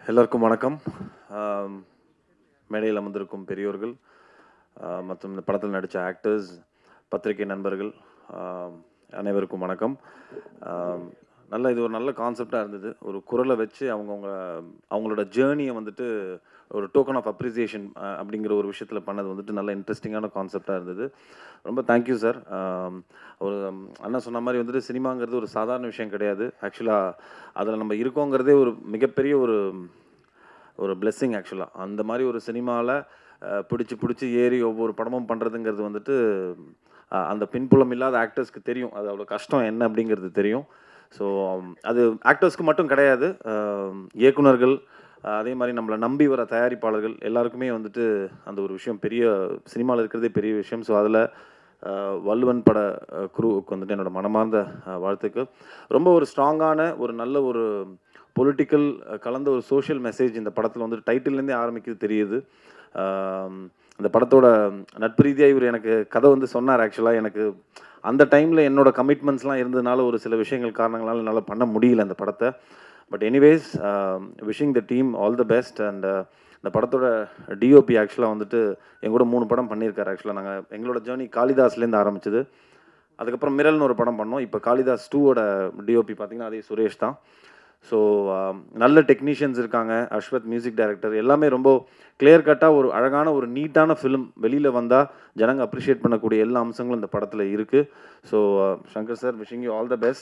எல்லாருக்கும் வணக்கம். மேடையில் அமர்ந்திருக்கும் பெரியோர்கள் மற்றும் இந்த படத்தில் நடித்த ஆக்டர்ஸ், பத்திரிகை நண்பர்கள் அனைவருக்கும் வணக்கம். இது ஒரு நல்ல கான்செப்டாக இருந்தது. ஒரு குரலை வச்சு அவங்களோட ஜேர்னியை வந்துட்டு ஒரு டோக்கன் ஆஃப் அப்ரிசியேஷன் அப்படிங்கிற ஒரு விஷயத்தில் பண்ணது வந்துட்டு நல்ல இன்ட்ரெஸ்டிங்கான கான்செப்டாக இருந்தது. ரொம்ப தேங்க்யூ சார். ஒரு அண்ணன் சொன்ன மாதிரி வந்துட்டு சினிமாங்கிறது ஒரு சாதாரண விஷயம் கிடையாது. ஆக்சுவலாக அதில் நம்ம இருக்கோங்கிறதே ஒரு மிகப்பெரிய ஒரு பிளெஸ்ஸிங். ஆக்சுவலாக அந்த மாதிரி ஒரு சினிமாவில் பிடிச்சி ஏறி ஒவ்வொரு படமும் பண்ணுறதுங்கிறது வந்துட்டு அந்த பின்புலம் இல்லாத ஆக்டர்ஸ்க்கு தெரியும். அது அவ்வளோ கஷ்டம் என்ன அப்படிங்கிறது தெரியும். ஸோ அது ஆக்டர்ஸ்க்கு மட்டும் கிடையாது, இயக்குனர்கள், அதே மாதிரி நம்மளை நம்பி வர தயாரிப்பாளர்கள் எல்லாருக்குமே வந்துட்டு அந்த ஒரு விஷயம் பெரிய சினிமாவில் இருக்கிறதே பெரிய விஷயம். ஸோ அதில் வள்ளுவன் பட குரூவுக்கு வந்துட்டு என்னோடய மனமார்ந்த வாழ்த்துக்கள். ரொம்ப ஒரு ஸ்ட்ராங்கான ஒரு நல்ல ஒரு பொலிட்டிக்கல் கலந்த ஒரு சோஷியல் மெசேஜ் இந்த படத்தில் வந்துட்டு டைட்டில்லேருந்தே ஆரம்பிக்குது தெரியுது. அந்த படத்தோட நட்பு ரீதியாக இவர் எனக்கு கதை வந்து சொன்னார். ஆக்சுவலாக எனக்கு அந்த டைமில் என்னோடய கமிட்மெண்ட்ஸ்லாம் இருந்ததுனால ஒரு சில விஷயங்கள் காரணங்களால் என்னால் பண்ண முடியல அந்த படத்தை. But anyways, wishing the team all the best. And இந்த படத்தோட டிஓபி ஆக்சுவலாக வந்துட்டு எங்கூட 3 படம் பண்ணியிருக்காரு. ஆக்சுவலாக எங்களோட ஜேர்னி காளிதாஸ்லேருந்து ஆரம்பிச்சது. அதுக்கப்புறம் மிரல்னு ஒரு படம் பண்ணோம். இப்போ காளிதாஸ் 2வோட டிஓபி பார்த்திங்கன்னா அதே சுரேஷ் தான். ஸோ நல்ல டெக்னீஷியன்ஸ் இருக்காங்க. Ashwath music director. எல்லாமே ரொம்ப கிளியர் கட்டாக ஒரு அழகான ஒரு நீட்டான ஃபிலிம் வெளியில் வந்தால் ஜனங்க அப்ரிஷியேட் பண்ணக்கூடிய எல்லா அம்சங்களும் இந்த படத்தில் இருக்குது. So Shankar sir, wishing you all the best.